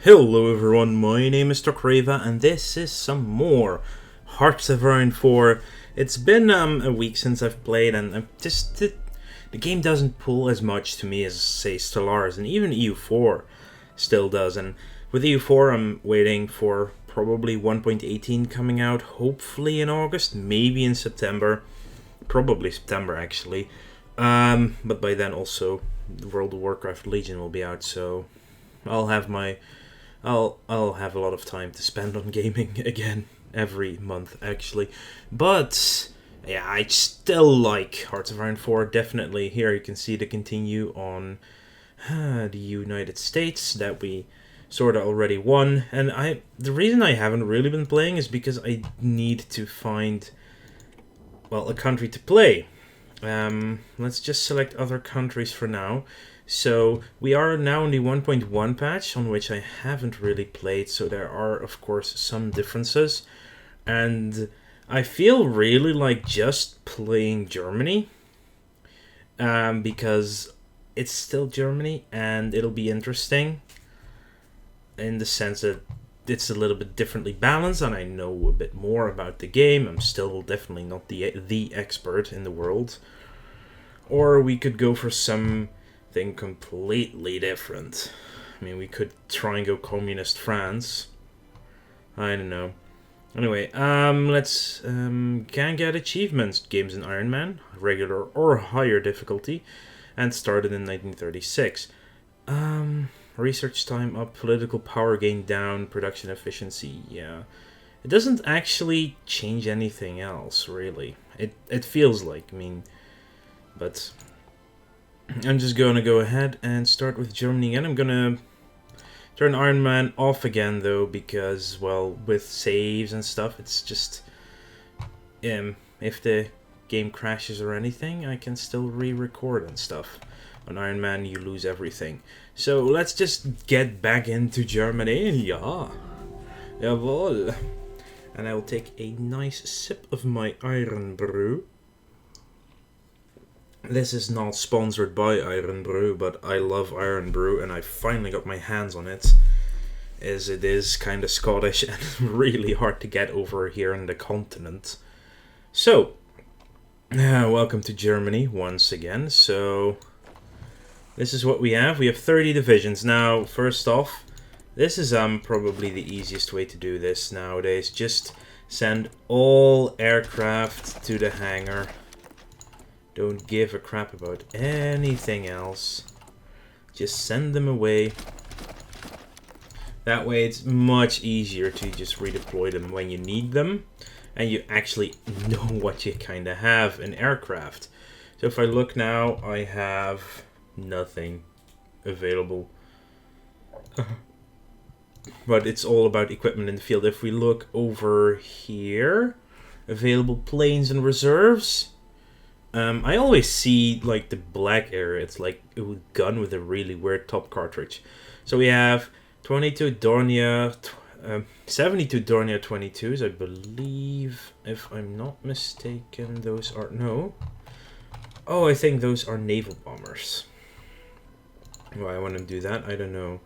Hello everyone, my name is Tokrava and this is some more Hearts of Iron 4. It's been a week since I've played and the game doesn't pull as much to me as say Stellaris and even EU4 still does. And with EU4 I'm waiting for probably 1.18 coming out, hopefully in August, maybe in September, probably September actually. But by then also World of Warcraft Legion will be out, so I'll have my I'll have a lot of time to spend on gaming again every month actually. But yeah, I still like Hearts of Iron 4 definitely. Here you can see the continue on the United States that we sort of already won, and the reason I haven't really been playing is because I need to find a country to play. Let's just select other countries for now. So we are now in the 1.1 patch, on which I haven't really played, so there are of course some differences. And I feel really like just playing Germany, because it's still Germany and it'll be interesting in the sense that it's a little bit differently balanced and I know a bit more about the game. I'm still definitely not the expert in the world. Or we could go for something completely different. I mean, we could try and go communist France. I don't know. Anyway, let's can get achievements. Games in Iron Man, regular or higher difficulty, and started in 1936. Research time up, political power gain down, production efficiency, yeah. It doesn't actually change anything else, really. It feels like, but I'm just going to go ahead and start with Germany again. I'm going to turn Iron Man off again, though, because, well, with saves and stuff, it's just... if the game crashes or anything, I can still re-record and stuff. On Iron Man, you lose everything. So, let's just get back into Germany. Ja. Jawohl. And I will take a nice sip of my Iron Brew. This is not sponsored by Iron Brew, but I love Iron Brew and I finally got my hands on it, as it is kind of Scottish and really hard to get over here in the continent. So, welcome to Germany once again. So, this is what we have. We have 30 divisions. Now, first off, this is probably the easiest way to do this nowadays. Just send all aircraft to the hangar. Don't give a crap about anything else. Just send them away. That way it's much easier to just redeploy them when you need them. And you actually know what you kind of have in aircraft. So if I look now, I have nothing available. But it's all about equipment in the field. If we look over here, available planes and reserves. I always see like the black area. It's like a gun with a really weird top cartridge. So we have 22 Dornier, 72 Dornier 22s, I believe. If I'm not mistaken, those are no. Oh, I think those are naval bombers. Why I want to do that, I don't know.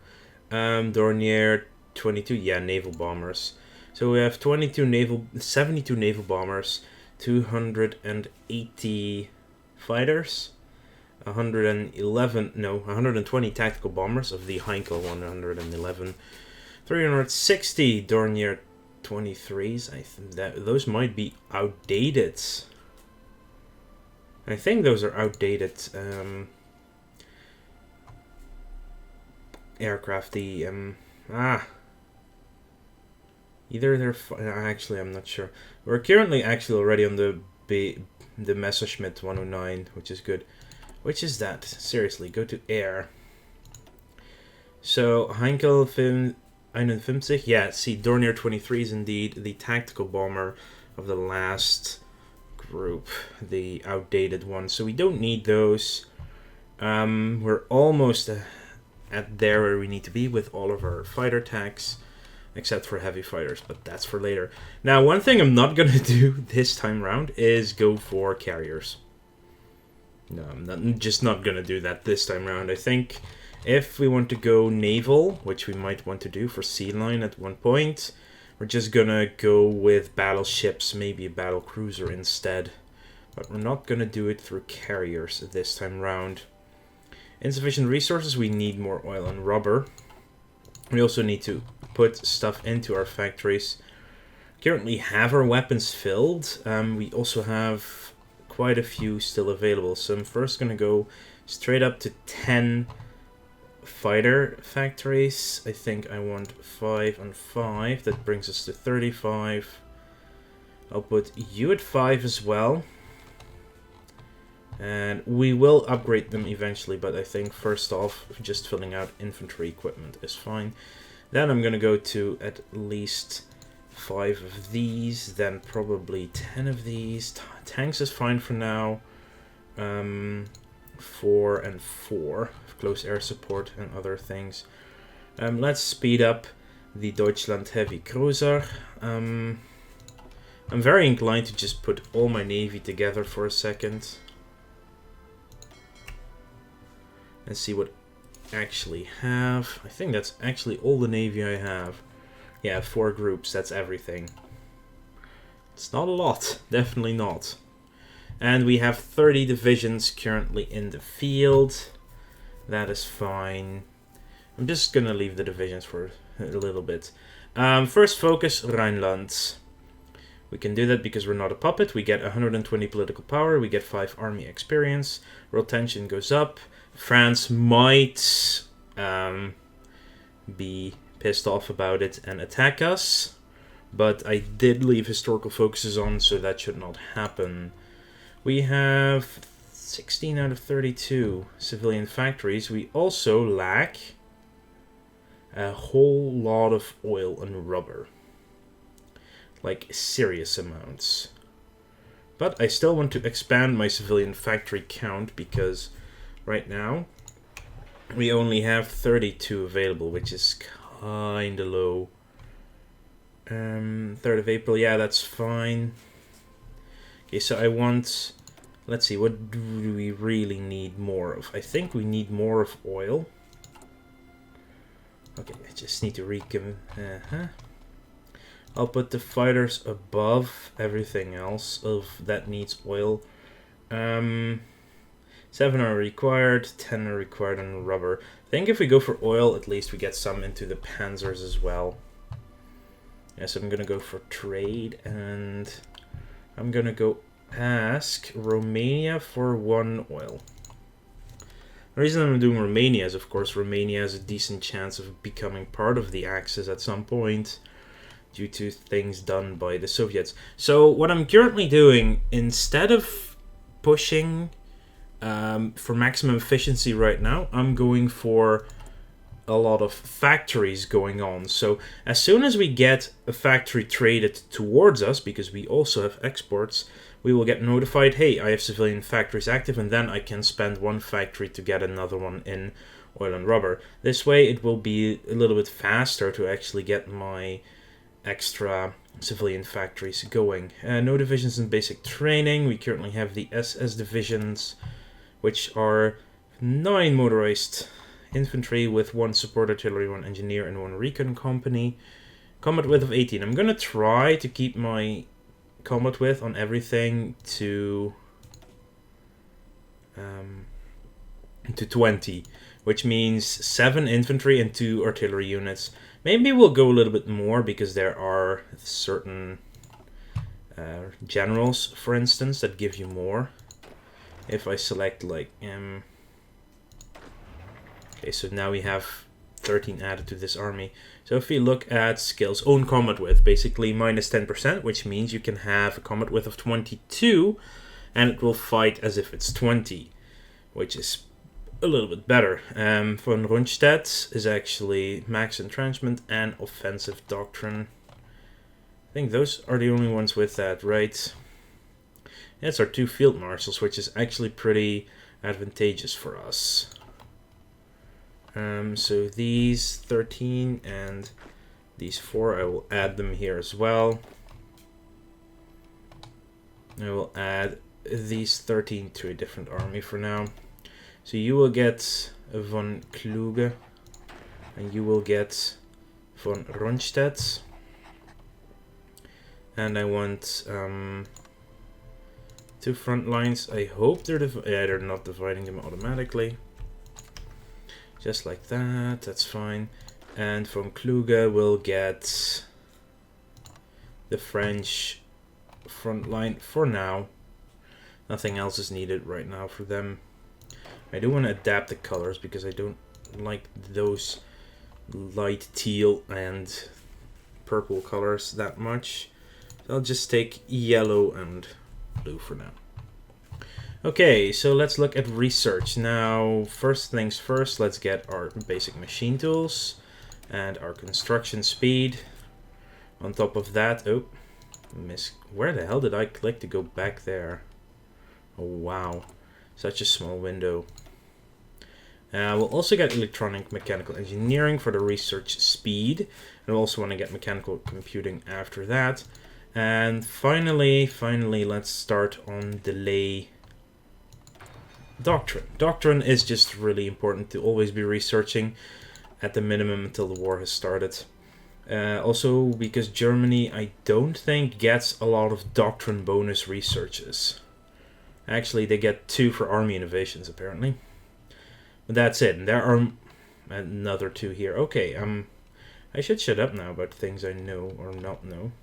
Dornier 22, yeah, naval bombers. So we have 72 naval bombers. 280 fighters, 120 tactical bombers of the Heinkel 111, 360 Dornier 23s. I think that those might be outdated. I think those are outdated aircraft. Either they're... actually, I'm not sure. We're currently actually already on the Messerschmitt 109, which is good. Which is that? Seriously, go to air. So, Heinkel 51, yeah, see, Dornier 23 is indeed the tactical bomber of the last group, the outdated one. So we don't need those. We're almost at there where we need to be with all of our fighter tanks. Except for heavy fighters, but that's for later. Now, one thing I'm not going to do this time around is go for carriers. No, I'm just not going to do that this time around. I think If we want to go naval, which we might want to do for Sea Line at one point, we're just gonna go with battleships, maybe a battle cruiser instead. But we're not gonna do it through carriers this time round. Insufficient resources, we need more oil and rubber. We also need to put stuff into our factories. Currently have our weapons filled. We also have quite a few still available. So I'm first gonna go straight up to 10 fighter factories. I think I want 5 and 5. That brings us to 35. I'll put you at 5 as well. And we will upgrade them eventually, but I think first off, just filling out infantry equipment is fine. Then I'm going to go to at least 5 of these, then probably 10 of these. Tanks is fine for now. 4 and 4. Close air support and other things. Let's speed up the Deutschland heavy cruiser. I'm very inclined to just put all my navy together for a second. Let's see what I actually have. I think that's actually all the navy I have. Yeah, 4 groups, that's everything. It's not a lot, definitely not. And we have 30 divisions currently in the field. That is fine. I'm just gonna leave the divisions for a little bit. First focus, Rhineland. We can do that because we're not a puppet. We get 120 political power. We get 5 army experience. World tension goes up. France might be pissed off about it and attack us. But I did leave historical focuses on, so that should not happen. We have 16 out of 32 civilian factories. We also lack a whole lot of oil and rubber. Like serious amounts. But I still want to expand my civilian factory count because right now we only have 32 available, which is kinda low. 3rd of April, yeah, that's fine. Okay, so I want, let's see, what do we really need more of? I think we need more of oil. Okay, I just need to recon. I'll put the fighters above everything else of that needs oil. 7 are required, 10 are required on rubber. I think if we go for oil, at least we get some into the panzers as well. Yeah, so I'm gonna go for trade, and I'm gonna go ask Romania for 1 oil. The reason I'm doing Romania is, of course, Romania has a decent chance of becoming part of the Axis at some point, due to things done by the Soviets. So what I'm currently doing, instead of pushing for maximum efficiency right now, I'm going for a lot of factories going on. So as soon as we get a factory traded towards us, because we also have exports, we will get notified, hey, I have civilian factories active, and then I can spend 1 factory to get another one in oil and rubber. This way it will be a little bit faster to actually get my extra civilian factories going. No divisions in basic training. We currently have the SS divisions, which are 9 motorized infantry with 1 support artillery, 1 engineer, and 1 recon company. Combat width of 18. I'm gonna try to keep my combat width on everything to 20, which means 7 infantry and 2 artillery units. Maybe we'll go a little bit more because there are certain generals, for instance, that give you more. If I select like okay, so now we have 13 added to this army. So if we look at skills, own combat width, basically minus 10%, which means you can have a combat width of 22 and it will fight as if it's 20, which is a little bit better. Von Rundstedt is actually max entrenchment and offensive doctrine. I think those are the only ones with that, right? That's our 2 field marshals, which is actually pretty advantageous for us. So these 13 and these 4, I will add them here as well. I will add these 13 to a different army for now. So you will get von Kluge. And you will get von Ronstedt. And I want 2 front lines. I hope they're not dividing them automatically. Just like that, that's fine. And von Kluge will get the French front line for now. Nothing else is needed right now for them. I do want to adapt the colors because I don't like those light teal and purple colors that much. So I'll just take yellow and blue for now. Okay, so let's look at research. Now, first things first, let's get our basic machine tools and our construction speed. On top of that, oh, where the hell did I click to go back there? Oh, wow, such a small window. We'll also get electronic mechanical engineering for the research speed. And we'll also want to get mechanical computing after that. And finally, let's start on delay doctrine. Doctrine is just really important to always be researching at the minimum until the war has started. Also, because Germany, I don't think, gets a lot of doctrine bonus researches. Actually, they get 2 for army innovations, apparently. But that's it. And there are another 2 here. Okay, I should shut up now about things I know or not know.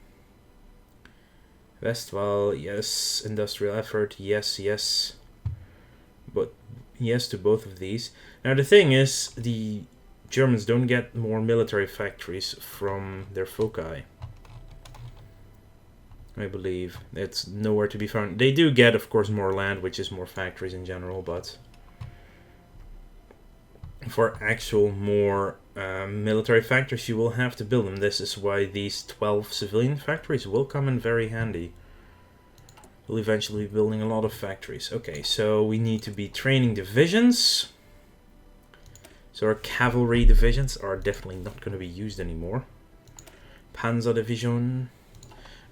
Westphal, yes. Industrial effort, yes. But yes to both of these. Now the thing is, the Germans don't get more military factories from their foci. I believe it's nowhere to be found. They do get, of course, more land, which is more factories in general, but for actual more military factories, you will have to build them. This is why these 12 civilian factories will come in very handy. We'll eventually be building a lot of factories. Okay, so we need to be training divisions. So our cavalry divisions are definitely not going to be used anymore. Panzer division.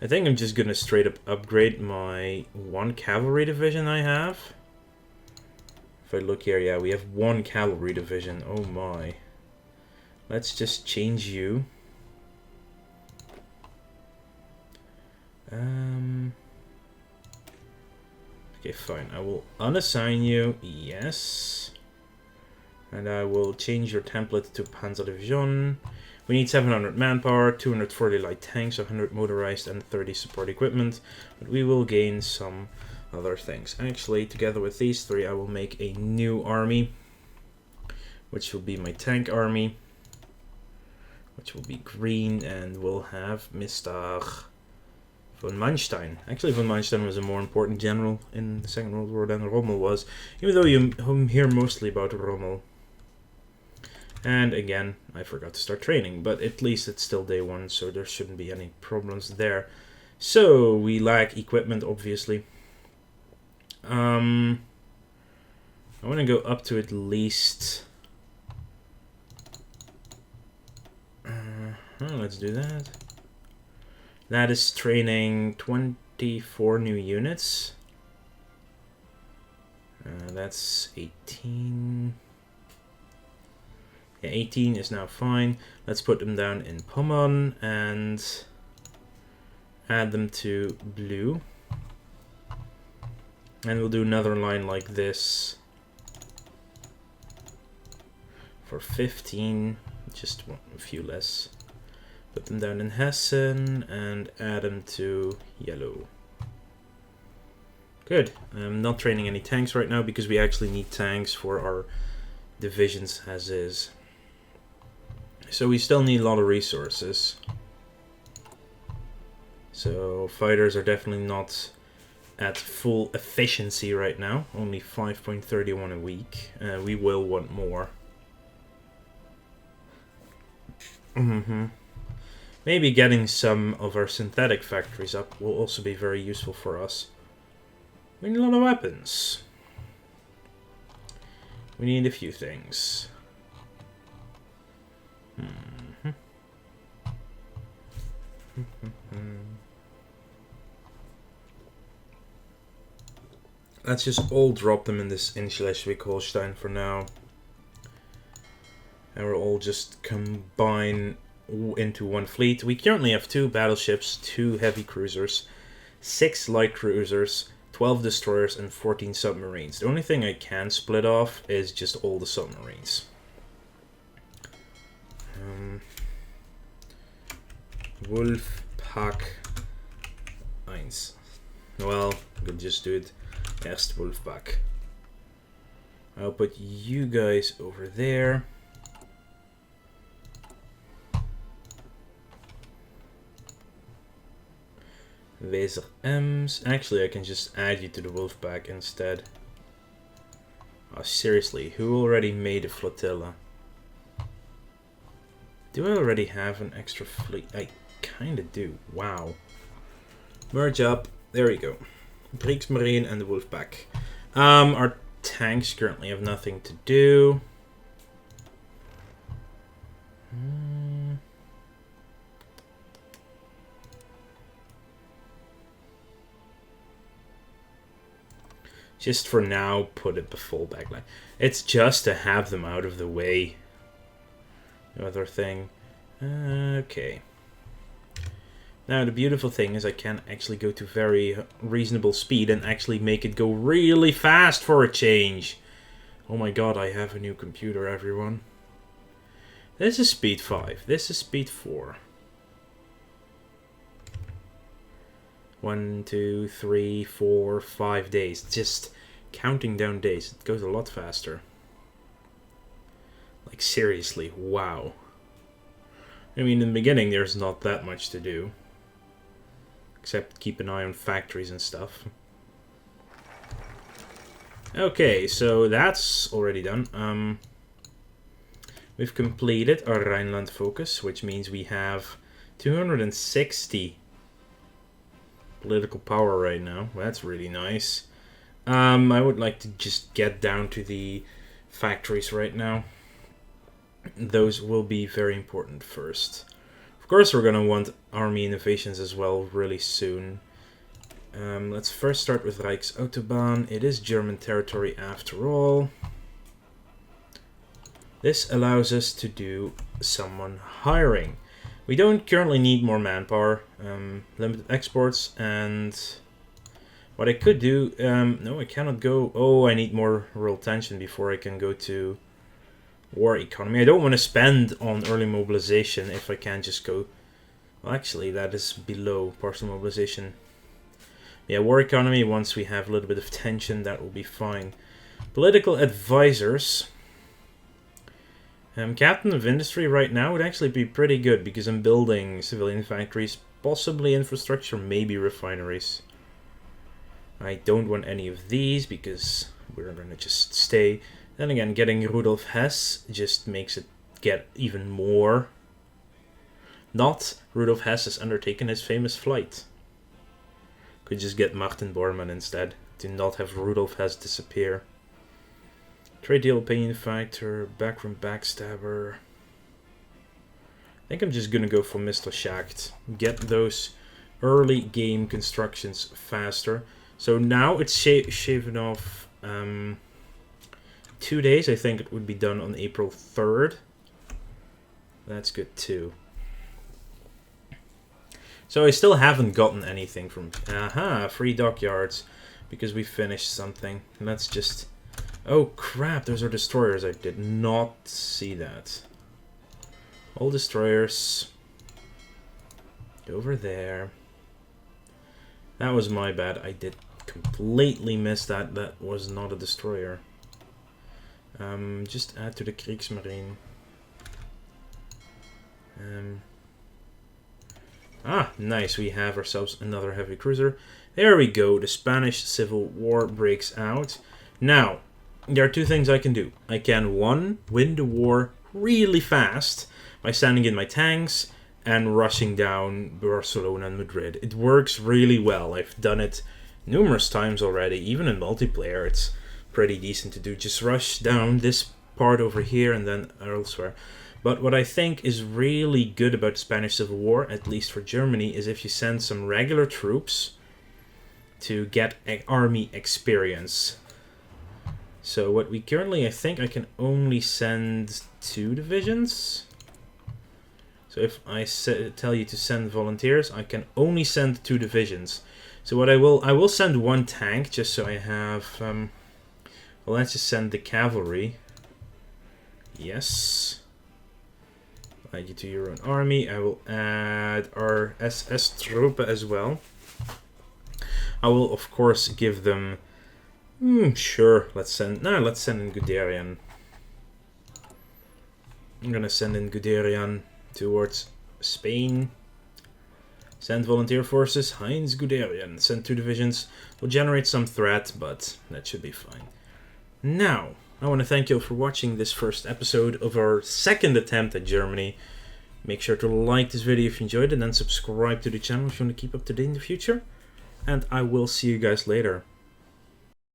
I think I'm just going to straight up upgrade my 1 cavalry division I have. If I look here, yeah, we have 1 cavalry division. Oh my. Let's just change you. Okay, fine. I will unassign you. Yes. And I will change your template to Panzer Division. We need 700 manpower, 240 light tanks, 100 motorized, and 30 support equipment. But we will gain some other things. Actually, together with these 3, I will make a new army, which will be my tank army, which will be green, and will have Mr. von Manstein. Actually, von Manstein was a more important general in the Second World War than Rommel was, even though you hear mostly about Rommel. And again, I forgot to start training, but at least it's still day 1, so there shouldn't be any problems there. So, we lack equipment, obviously. I want to go up to at least... let's do that. That is training 24 new units. That's 18. Yeah, 18 is now fine. Let's put them down in Pommern and add them to blue. And we'll do another line like this for 15, just a few less. Put them down in Hessen and add them to yellow. Good. I'm not training any tanks right now because we actually need tanks for our divisions as is. So we still need a lot of resources. So fighters are definitely not at full efficiency right now. Only 5.31 a week. We will want more. Maybe getting some of our synthetic factories up will also be very useful for us. We need a lot of weapons. We need a few things. Let's just all drop them in this in Schleswig-Holstein for now. and we'll all just combine into one fleet. We currently have 2 battleships, 2 heavy cruisers, 6 light cruisers, 12 destroyers, and 14 submarines. The only thing I can split off is just all the submarines. Wolf Pack 1. Well, I could just do it Erst Wolfpack. I'll put you guys over there. Weser Ems. Actually, I can just add you to the Wolfpack instead. Oh, seriously, who already made a flotilla? Do I already have an extra fleet? I kinda do. Wow. Merge up. There we go. Kriegsmarine and the Wolfpack. Our tanks currently have nothing to do. Just for now, put it before backline. It's just to have them out of the way. No other thing. Okay. Now, the beautiful thing is I can actually go to very reasonable speed and actually make it go really fast for a change. Oh my god, I have a new computer, everyone. This is speed 5. This is speed 4. 1, 2, 3, 4, 5 days. Just counting down days. It goes a lot faster. Like, seriously, wow. I mean, in the beginning, there's not that much to do. Except keep an eye on factories and stuff. Okay, so that's already done. We've completed our Rhineland focus, which means we have 260 political power right now. That's really nice. I would like to just get down to the factories right now. Those will be very important first. Of course, we're going to want army innovations as well really soon. Let's first start with Reich's Autobahn. It is German territory after all. This allows us to do someone hiring. We don't currently need more manpower, limited exports, and what I could do, no, I cannot go. Oh, I need more rural tension before I can go to war economy. I don't want to spend on early mobilization if I can just go. Well, actually, that is below partial mobilization. Yeah, war economy, once we have a little bit of tension, that will be fine. Political advisors. Captain of Industry right now would actually be pretty good because I'm building civilian factories, possibly infrastructure, maybe refineries. I don't want any of these because we're going to just stay. Then again, getting Rudolf Hess just makes it get even more. Not Rudolf Hess has undertaken his famous flight. Could just get Martin Bormann instead to not have Rudolf Hess disappear. Trade deal opinion factor, backroom backstabber. I think I'm just gonna go for Mr. Schacht. Get those early game constructions faster. So now it's shaving off 2 days. I think it would be done on April 3rd. That's good too. So I still haven't gotten anything from... Aha, free dockyards. Because we finished something. Let's just... Oh crap, those are destroyers. I did not see that. All destroyers. Over there. That was my bad. I did completely miss that. That was not a destroyer. Just add to the Kriegsmarine. Nice. We have ourselves another heavy cruiser. There we go. The Spanish Civil War breaks out. Now, there are 2 things I can do. I can, 1, win the war really fast by sending in my tanks and rushing down Barcelona and Madrid. It works really well. I've done it numerous times already. Even in multiplayer, it's pretty decent to do. Just rush down this part over here and then elsewhere. But what I think is really good about the Spanish Civil War, at least for Germany, is if you send some regular troops to get army experience. So what we currently, I think I can only send 2 divisions. So if I tell you to send volunteers, I can only send 2 divisions. So what I will send 1 tank, just so I have... well, let's just send the cavalry. Yes. Add you to your own army. I will add our SS Truppe as well. I will, of course, give them... sure, let's send in Guderian. I'm gonna send in Guderian towards Spain. Send volunteer forces, Heinz Guderian. Send 2 divisions. Will generate some threat, but that should be fine. Now, I want to thank you all for watching this first episode of our second attempt at Germany. Make sure to like this video if you enjoyed it, and then subscribe to the channel if you want to keep up to date in the future. And I will see you guys later.